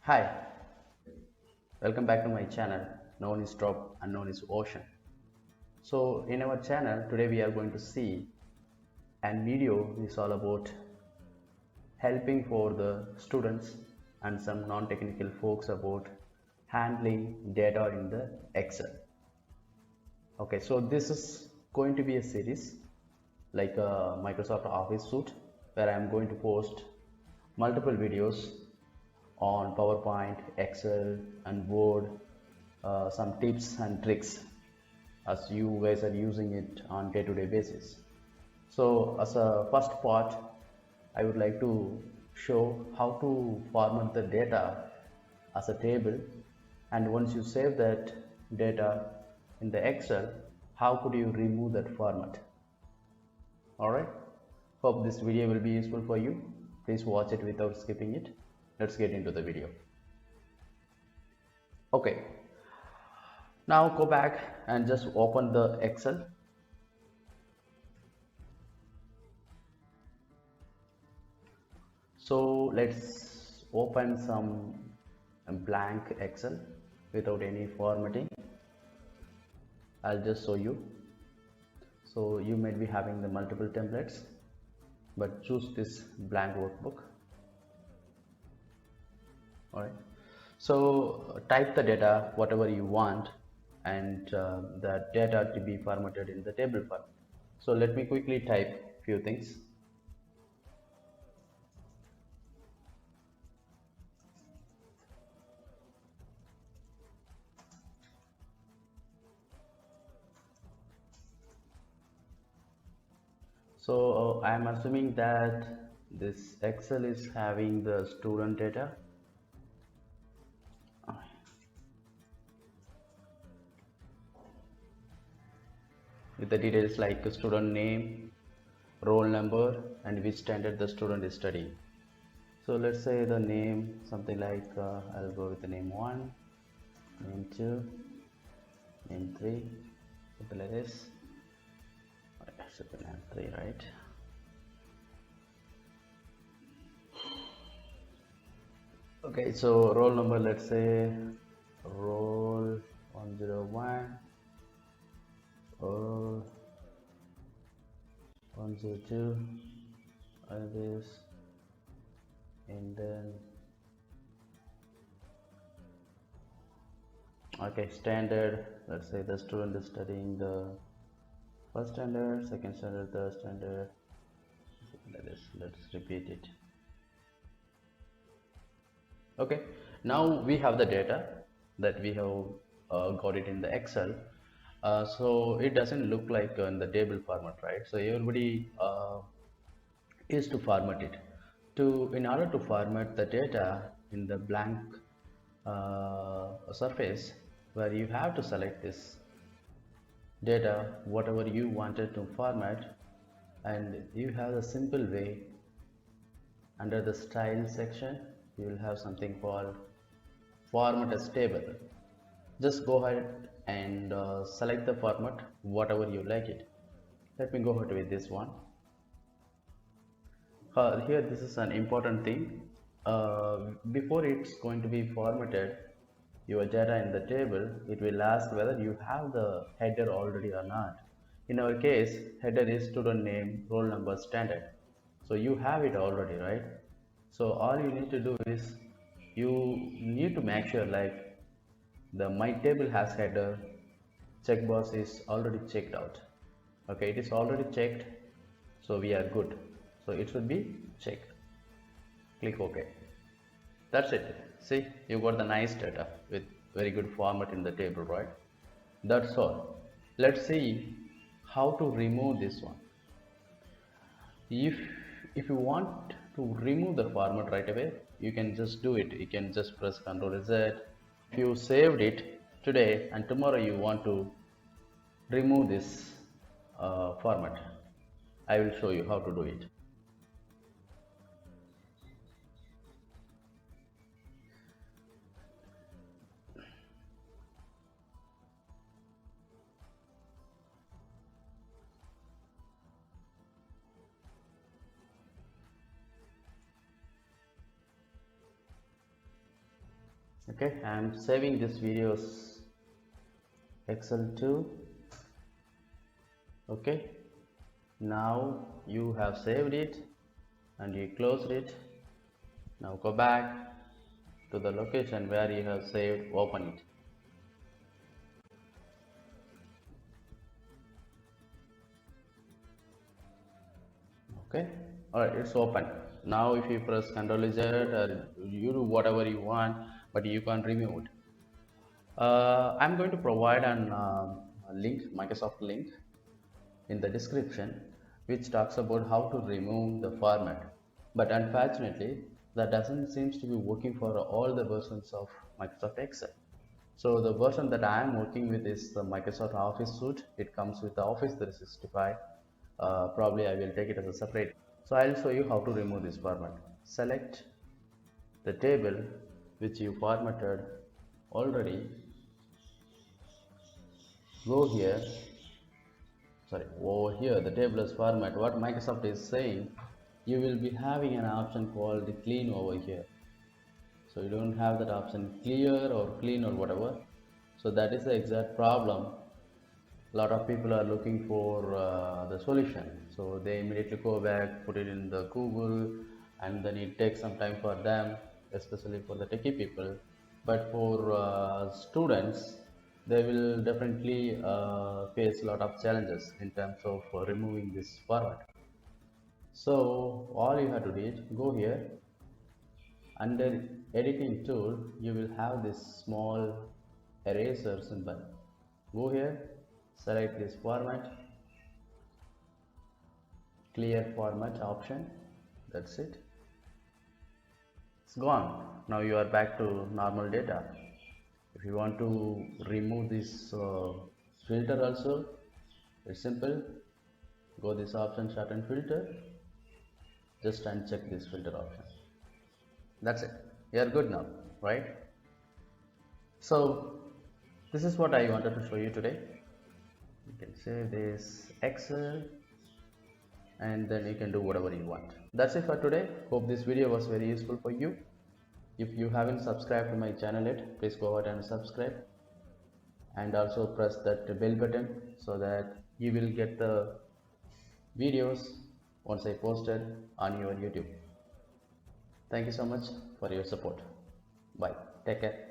Hi, welcome back to my channel known as Drop and known as Ocean. So in our channel today we are going to see and video is all about helping for the students and some non-technical folks about handling data in the Excel. Okay, so this is going to be a series like a Microsoft Office suite where I am going to post multiple videos on PowerPoint, Excel and Word, some tips and tricks as you guys are using it on day-to-day basis. So as a first part, I would like to show how to format the data as a table, and once you save that data in the Excel, how could you remove that format? Alright, hope this video will be useful for you. Please watch it without skipping it. Let's get into the video. Okay, now go back and just open the Excel. So let's open some blank Excel without any formatting. I'll just show you. So you might be having the multiple templates, but choose this blank workbook. Alright, so type the data whatever you want and the data to be formatted in the table format. So let me quickly type few things. So I am assuming that this Excel is having the student data. With the details like student name, roll number and which standard the student is studying. So let's say the name something like I'll go with the name 1, name 2, name 3, something like this. Name 3, right? Okay, so roll number, let's say roll 101 or 102 like this, and then okay, standard, let's say the student is studying the first standard, second standard, third standard, like this. Let's repeat it. Okay, now we have the data that we have got it in the Excel. So it doesn't look like in the table format, right? So everybody is to format it. In order to format the data in the blank surface, where you have to select this data whatever you wanted to format, and you have a simple way. Under the style section you will have something called format as table. Just go ahead and select the format whatever you like it. Let me go ahead with this one. Here this is an important thing. Before it's going to be formatted your data in the table, it will ask whether you have the header already or not. In our case, header is student name, roll number, standard. So you have it already, right? So all you need to do is you need to make sure like the my table has header checkbox is already checked out. Okay, it is already checked, so we are good. So it should be checked. Click OK. That's it. See, you got the nice data with very good format in the table, right? That's all. Let's see how to remove this one. If you want to remove the format right away, you can just do it. You can just press Ctrl Z. If you saved it today and tomorrow you want to remove this format, I will show you how to do it. Okay, I am saving this videos Excel 2. Okay, now you have saved it and you closed it. Now go back to the location where you have saved, open it. Okay, alright, it's open. Now if you press Ctrl Z, you do whatever you want, but you can't remove it. I'm going to provide a link, Microsoft link in the description, which talks about how to remove the format. But unfortunately, that doesn't seems to be working for all the versions of Microsoft Excel. So the version that I am working with is the Microsoft Office suite. It comes with the Office 365. Probably I will take it as a separate. So I'll show you how to remove this format. Select the table which you formatted already. Go here, sorry, over here the table is format. What Microsoft is saying, you will be having an option called the clean over here. So you don't have that option, clear or clean or whatever. So that is the exact problem. A lot of people are looking for the solution, so they immediately go back, put it in the Google, and then it takes some time for them, especially for the techie people. But for students, they will definitely face a lot of challenges in terms of removing this format. So all you have to do is go here. Under editing tool, you will have this small eraser symbol. Go here, select this format, clear format option. That's it, it's gone. Now you are back to normal data. If you want to remove this filter also, it's simple. Go this option, shorten filter, just uncheck this filter option. That's it, you are good now, right? So this is what I wanted to show you today. You can save this Excel and then you can do whatever you want. That's it for today. Hope this video was very useful for you. If you haven't subscribed to my channel yet, please go ahead and subscribe, and also press that bell button so that you will get the videos once I posted on your YouTube. Thank you so much for your support. Bye, take care.